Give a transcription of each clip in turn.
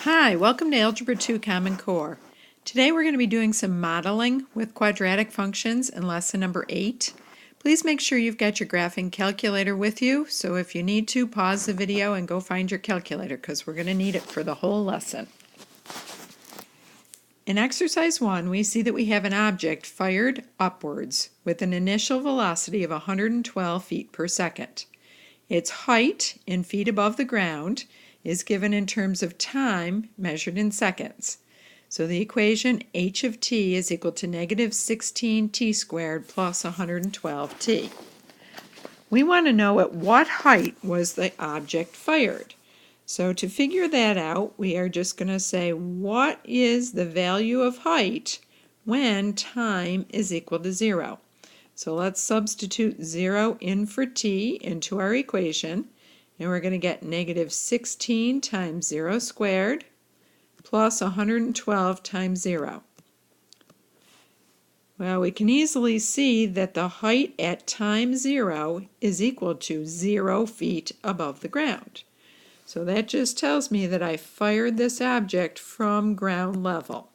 Hi, welcome to Algebra 2 Common Core. Today we're going to be doing some modeling with quadratic functions in lesson number 8. Please make sure you've got your graphing calculator with you, so if you need to, pause the video and go find your calculator because we're going to need it for the whole lesson. In exercise 1, we see that we have an object fired upwards with an initial velocity of 112 feet per second. Its height in feet above the ground is given in terms of time measured in seconds. So the equation h of t is equal to negative 16t squared plus 112t. We want to know at what height was the object fired. So to figure that out, we are just going to say what is the value of height when time is equal to 0. So let's substitute 0 in for t into our equation, and we're going to get negative 16 times 0 squared plus 112 times 0. Well, we can easily see that the height at time 0 is equal to 0 feet above the ground. So that just tells me that I fired this object from ground level.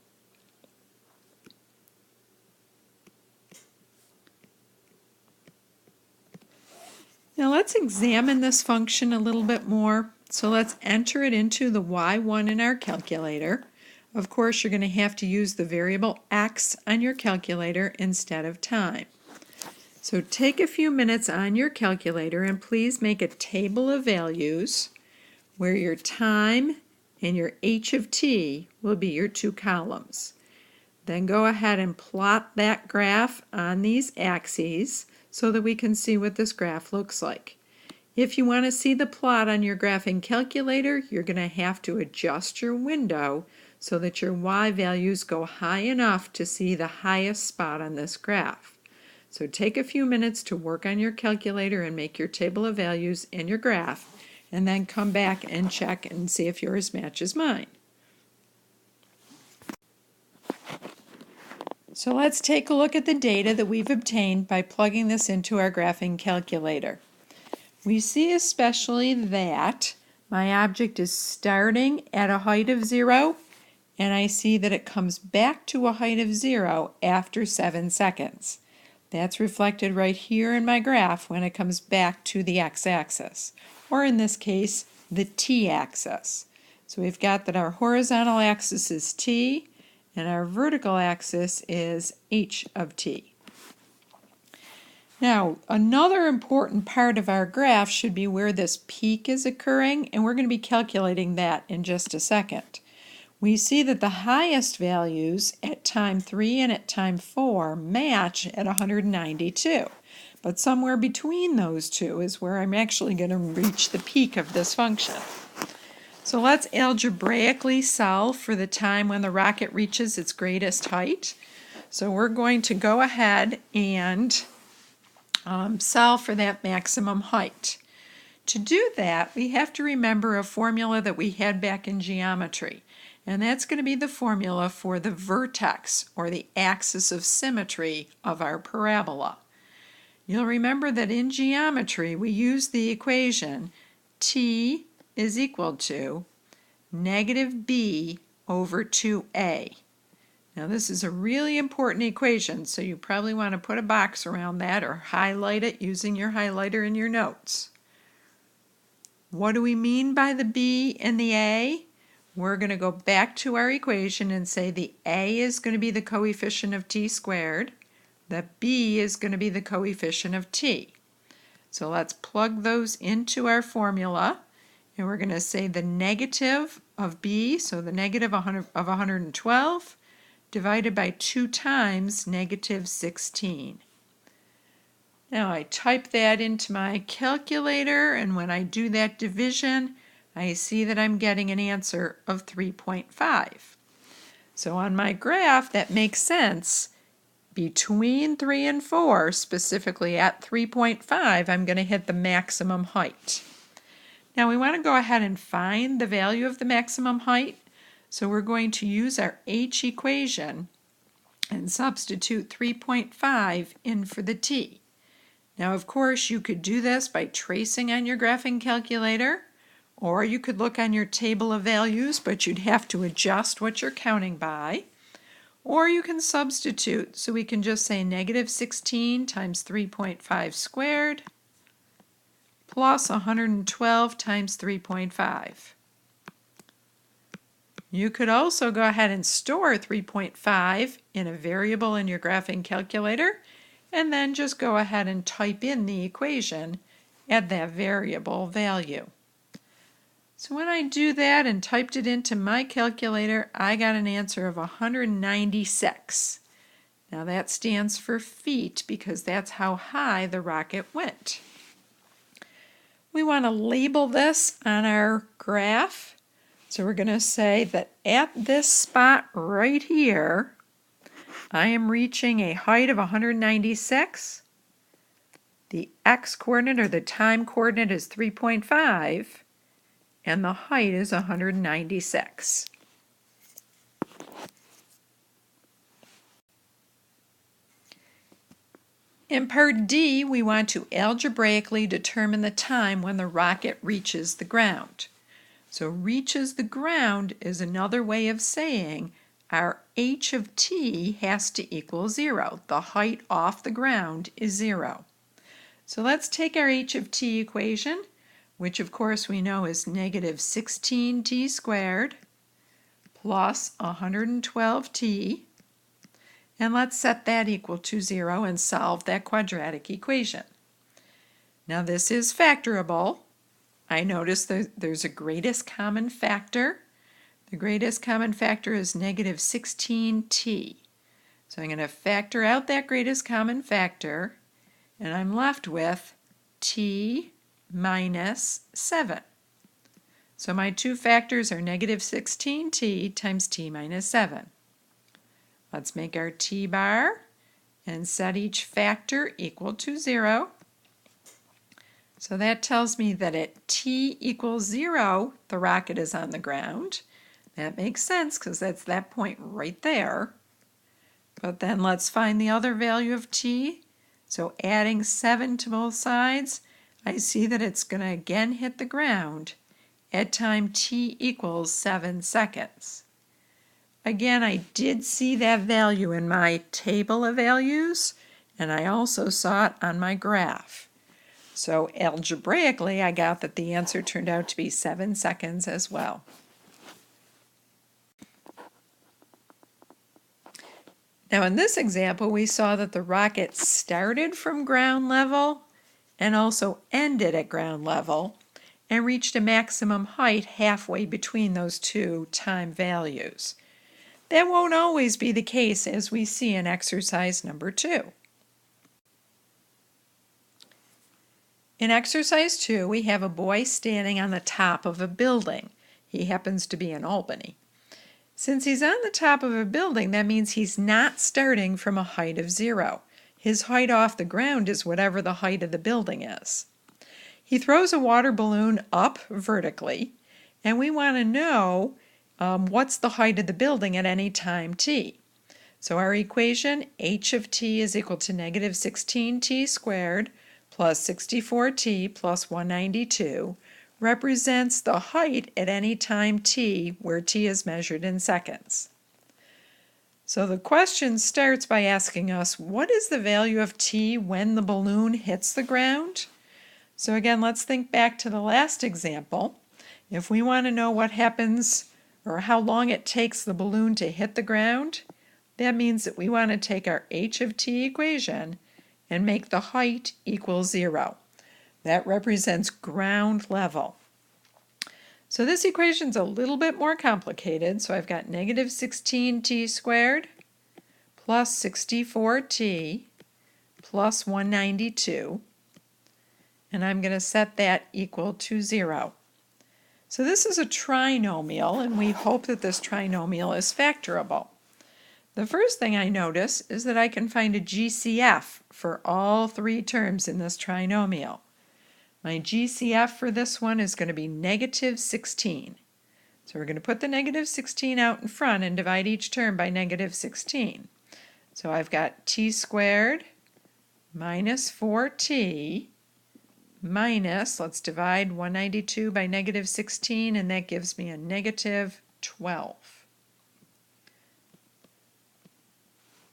Now let's examine this function a little bit more. So let's enter it into the y1 in our calculator. Of course, you're going to have to use the variable x on your calculator instead of time. So take a few minutes on your calculator and please make a table of values where your time and your h of t will be your two columns. Then go ahead and plot that graph on these axes so that we can see what this graph looks like. If you want to see the plot on your graphing calculator, you're going to have to adjust your window so that your y values go high enough to see the highest spot on this graph. So take a few minutes to work on your calculator and make your table of values and your graph, and then come back and check and see if yours matches mine. So let's take a look at the data that we've obtained by plugging this into our graphing calculator. We see especially that my object is starting at a height of 0, and I see that it comes back to a height of 0 after 7 seconds. That's reflected right here in my graph when it comes back to the x-axis, or in this case, the t-axis. So we've got that our horizontal axis is t, and our vertical axis is h of t. Now, another important part of our graph should be where this peak is occurring, and we're going to be calculating that in just a second. We see that the highest values at time 3 and at time 4 match at 192, but somewhere between those two is where I'm actually going to reach the peak of this function. So let's algebraically solve for the time when the rocket reaches its greatest height. So we're going to go ahead and solve for that maximum height. To do that, we have to remember a formula that we had back in geometry, and that's going to be the formula for the vertex, or the axis of symmetry of our parabola. You'll remember that in geometry we use the equation t is equal to negative b over 2a. Now this is a really important equation, so you probably want to put a box around that or highlight it using your highlighter in your notes. What do we mean by the b and the a? We're going to go back to our equation and say the a is going to be the coefficient of t squared, the b is going to be the coefficient of t. So let's plug those into our formula. And we're going to say the negative of b, so the negative of 112, divided by 2 times negative 16. Now I type that into my calculator, and when I do that division, I see that I'm getting an answer of 3.5. So on my graph, that makes sense. Between 3 and 4, specifically at 3.5, I'm going to hit the maximum height. Now we want to go ahead and find the value of the maximum height, so we're going to use our h equation and substitute 3.5 in for the t. Now of course you could do this by tracing on your graphing calculator, Or you could look on your table of values, but you'd have to adjust what you're counting by. Or you can substitute, so we can just say negative 16 times 3.5 squared plus 112 times 3.5. You could also go ahead and store 3.5 in a variable in your graphing calculator, and then just go ahead and type in the equation at that variable value. So when I do that and typed it into my calculator, I got an answer of 196. Now that stands for feet because that's how high the rocket went. We want to label this on our graph. So we're going to say that at this spot right here, I am reaching a height of 196. The x-coordinate or the time coordinate is 3.5. And the height is 196. In part D, we want to algebraically determine the time when the rocket reaches the ground. So reaches the ground is another way of saying our h of t has to equal 0. The height off the ground is 0. So let's take our h of t equation, which of course we know is negative 16t squared plus 112t, and let's set that equal to 0 and solve that quadratic equation. Now this is factorable. I notice that there's a greatest common factor. The greatest common factor is negative 16t. So I'm going to factor out that greatest common factor, and I'm left with t minus 7. So my two factors are negative 16t times t minus 7. Let's make our t bar and set each factor equal to 0. So that tells me that at t equals 0, the rocket is on the ground. That makes sense because that's that point right there. But then let's find the other value of t. So adding 7 to both sides, I see that it's going to again hit the ground at time t equals 7 seconds. Again, I did see that value in my table of values, and I also saw it on my graph. So algebraically, I got that the answer turned out to be 7 seconds as well. Now in this example, we saw that the rocket started from ground level and also ended at ground level and reached a maximum height halfway between those two time values. That won't always be the case, as we see in exercise number 2. In exercise 2, we have a boy standing on the top of a building. He happens to be in Albany. Since he's on the top of a building, that means he's not starting from a height of 0. His height off the ground is whatever the height of the building is. He throws a water balloon up vertically, and we want to know what's the height of the building at any time t. So our equation, h of t is equal to negative 16t squared plus 64t plus 192, represents the height at any time t where t is measured in seconds. So the question starts by asking us, what is the value of t when the balloon hits the ground? So again, let's think back to the last example. If we want to know what happens or how long it takes the balloon to hit the ground, that means that we want to take our h of t equation and make the height equal 0. That represents ground level. So this equation's a little bit more complicated, so I've got negative 16t squared plus 64t plus 192, and I'm going to set that equal to 0. So this is a trinomial, and we hope that this trinomial is factorable. The first thing I notice is that I can find a GCF for all 3 terms in this trinomial. My GCF for this one is going to be negative 16. So we're going to put the negative 16 out in front and divide each term by negative 16. So I've got t squared minus 4t minus, let's divide 192 by negative 16, and that gives me a negative 12.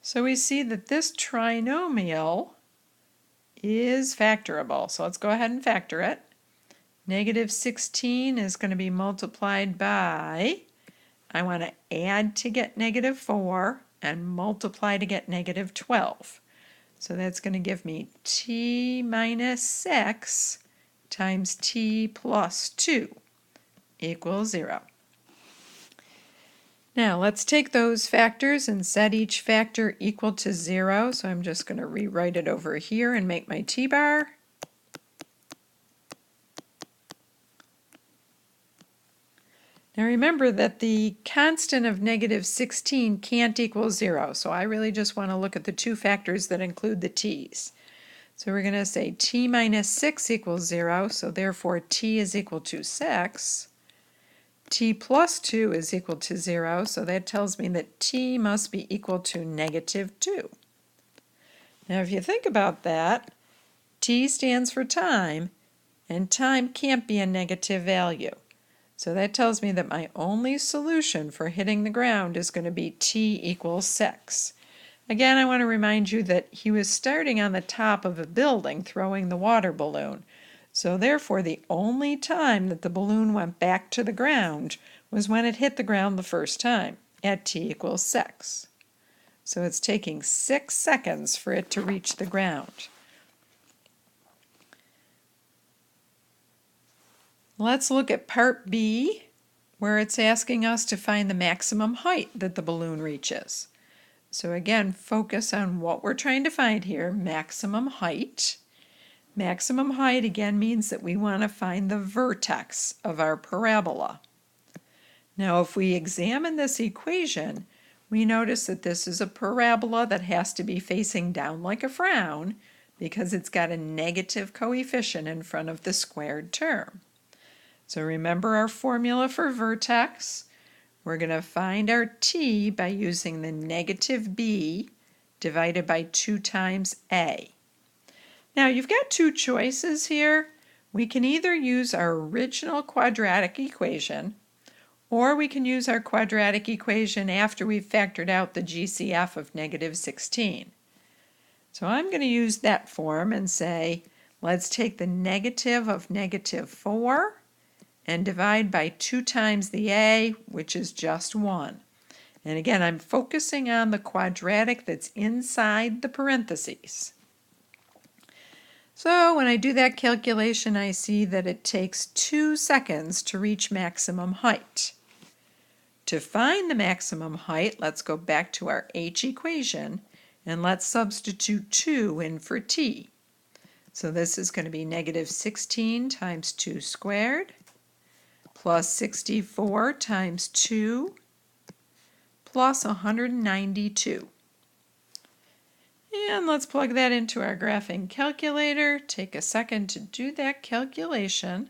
So we see that this trinomial is factorable. So let's go ahead and factor it. Negative 16 is going to be multiplied by, I want to add to get negative 4 and multiply to get negative 12. So that's going to give me t minus 6 times t plus 2 equals 0. Now let's take those factors and set each factor equal to 0. So I'm just going to rewrite it over here and make my t-bar. Now remember that the constant of negative 16 can't equal 0, so I really just want to look at the two factors that include the t's. So we're going to say t minus 6 equals 0, so therefore t is equal to 6. T plus 2 is equal to 0, so that tells me that t must be equal to negative 2. Now if you think about that, t stands for time, and time can't be a negative value. So that tells me that my only solution for hitting the ground is going to be t equals 6. Again, I want to remind you that he was starting on the top of a building throwing the water balloon. So therefore, the only time that the balloon went back to the ground was when it hit the ground the first time, at t equals 6. So it's taking 6 seconds for it to reach the ground. Let's look at part B, where it's asking us to find the maximum height that the balloon reaches. So again, focus on what we're trying to find here, maximum height. Maximum height again means that we want to find the vertex of our parabola. Now if we examine this equation, we notice that this is a parabola that has to be facing down like a frown because it's got a negative coefficient in front of the squared term. So remember our formula for vertex. We're going to find our t by using the negative b divided by 2 times a. Now you've got two choices here. We can either use our original quadratic equation, or we can use our quadratic equation after we've factored out the GCF of negative 16. So I'm going to use that form and say, let's take the negative of negative 4 and divide by 2 times the a, which is just 1. And again, I'm focusing on the quadratic that's inside the parentheses. So when I do that calculation, I see that it takes 2 seconds to reach maximum height. To find the maximum height, let's go back to our h equation, and let's substitute 2 in for t. So this is going to be negative 16 times 2 squared, plus 64 times 2, plus 192. And let's plug that into our graphing calculator. Take a second to do that calculation.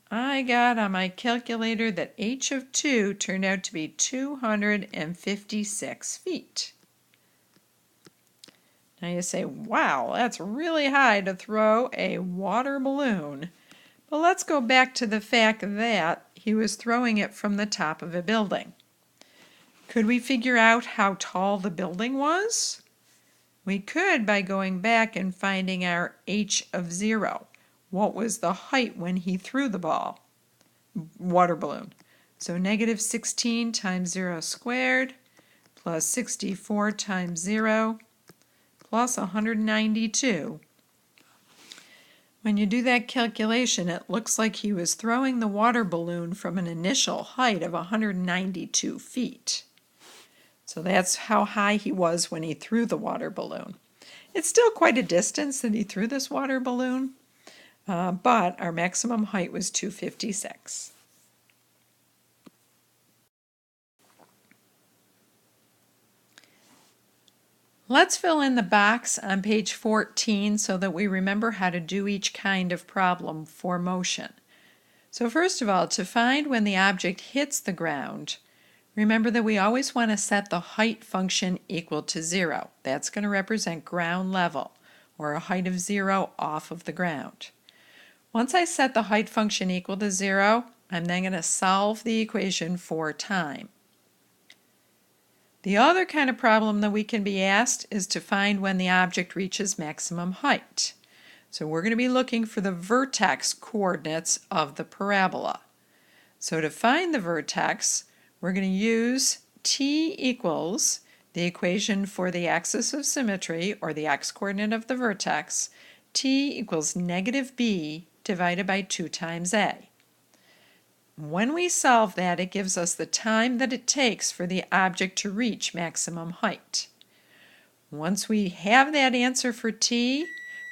I got on my calculator that h of 2 turned out to be 256 feet. Now you say, wow, that's really high to throw a water balloon. But let's go back to the fact that he was throwing it from the top of a building. Could we figure out how tall the building was? We could by going back and finding our h of 0. What was the height when he threw the water balloon? So negative 16 times 0 squared plus 64 times 0 plus 192. When you do that calculation, it looks like he was throwing the water balloon from an initial height of 192 feet. So that's how high he was when he threw the water balloon. It's still quite a distance that he threw this water balloon, but our maximum height was 256. Let's fill in the box on page 14 so that we remember how to do each kind of problem for motion. So first of all, to find when the object hits the ground, remember that we always want to set the height function equal to 0. That's going to represent ground level. or a height of 0 off of the ground. Once I set the height function equal to 0, I'm then going to solve the equation for time. The other kind of problem that we can be asked is to find when the object reaches maximum height. So we're going to be looking for the vertex coordinates of the parabola. So to find the vertex, we're going to use t equals the equation for the axis of symmetry, or the x-coordinate of the vertex, t equals negative b divided by 2 times a. When we solve that, it gives us the time that it takes for the object to reach maximum height. Once we have that answer for t,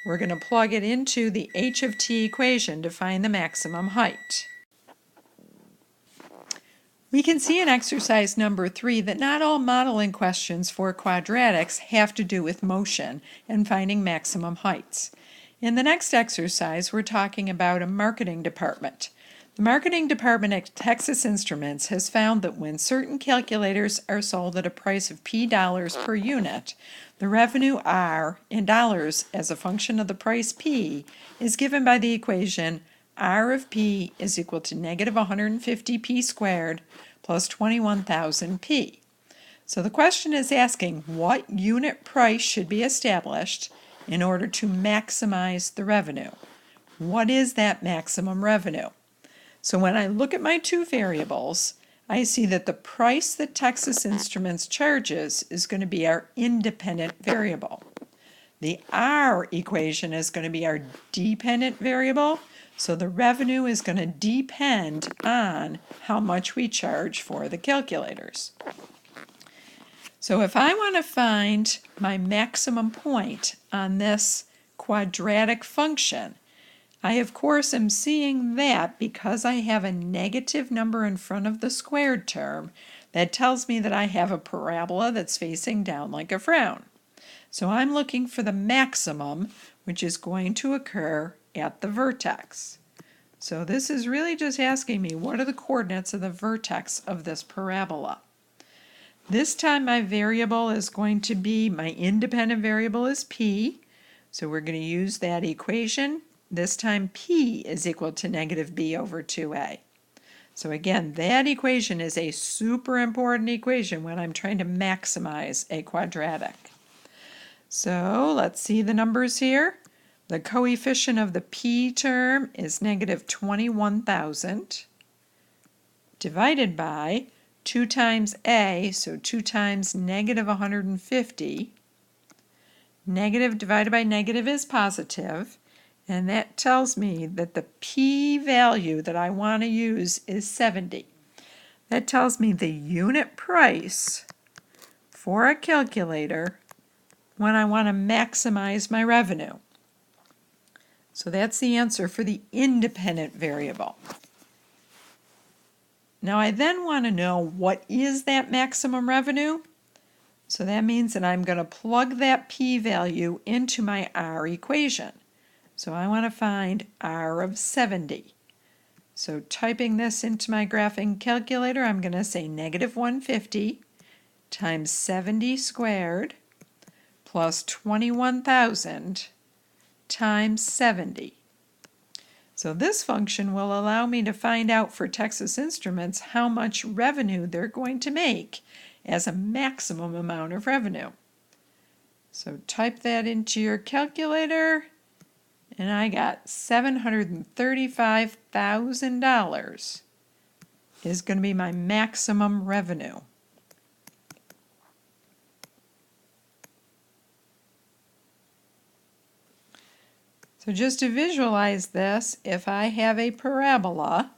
we're going to plug it into the h of t equation to find the maximum height. We can see in exercise number 3 that not all modeling questions for quadratics have to do with motion and finding maximum heights. In the next exercise, we're talking about a marketing department. The marketing department at Texas Instruments has found that when certain calculators are sold at a price of P dollars per unit, the revenue R in dollars as a function of the price P is given by the equation R of P is equal to negative 150 P squared plus 21,000 P. So the question is asking what unit price should be established in order to maximize the revenue. What is that maximum revenue? So when I look at my two variables, I see that the price that Texas Instruments charges is going to be our independent variable. The R equation is going to be our dependent variable, so the revenue is going to depend on how much we charge for the calculators. So if I want to find my maximum point on this quadratic function, I of course am seeing that because I have a negative number in front of the squared term, that tells me that I have a parabola that's facing down like a frown. So I'm looking for the maximum, which is going to occur at the vertex. So this is really just asking me what are the coordinates of the vertex of this parabola. This time my variable is going to be, my independent variable is p, so we're going to use that equation. This time p is equal to negative b over 2a. So again, that equation is a super important equation when I'm trying to maximize a quadratic. So let's see the numbers here. The coefficient of the p term is negative 21,000 divided by 2 times a, so 2 times negative 150. Negative divided by negative is positive. And that tells me that the p value that I want to use is 70. That tells me the unit price for a calculator when I want to maximize my revenue. So that's the answer for the independent variable. Now I then want to know what is that maximum revenue. So that means that I'm going to plug that p value into my R equation. So I want to find R of 70. So typing this into my graphing calculator, I'm going to say negative 150 times 70 squared plus 21,000 times 70. So this function will allow me to find out for Texas Instruments how much revenue they're going to make as a maximum amount of revenue. So type that into your calculator, and I got $735,000 is going to be my maximum revenue. So just to visualize this, if I have a parabola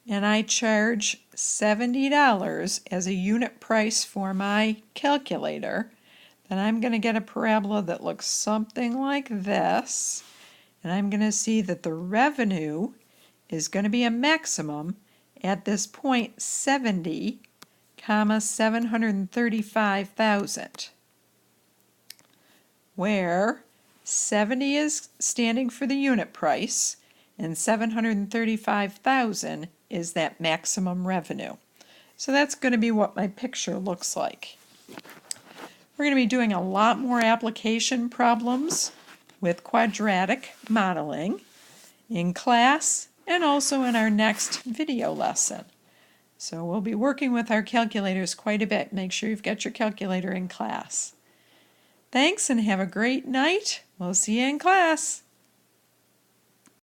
and I charge $70 as a unit price for my calculator, then I'm going to get a parabola that looks something like this. And I'm going to see that the revenue is going to be a maximum at this point 70, 735,000, where 70 is standing for the unit price and 735,000 is that maximum revenue. So that's going to be what my picture looks like. We're going to be doing a lot more application problems with quadratic modeling in class and also in our next video lesson. So we'll be working with our calculators quite a bit. Make sure you've got your calculator in class. Thanks and have a great night. We'll see you in class.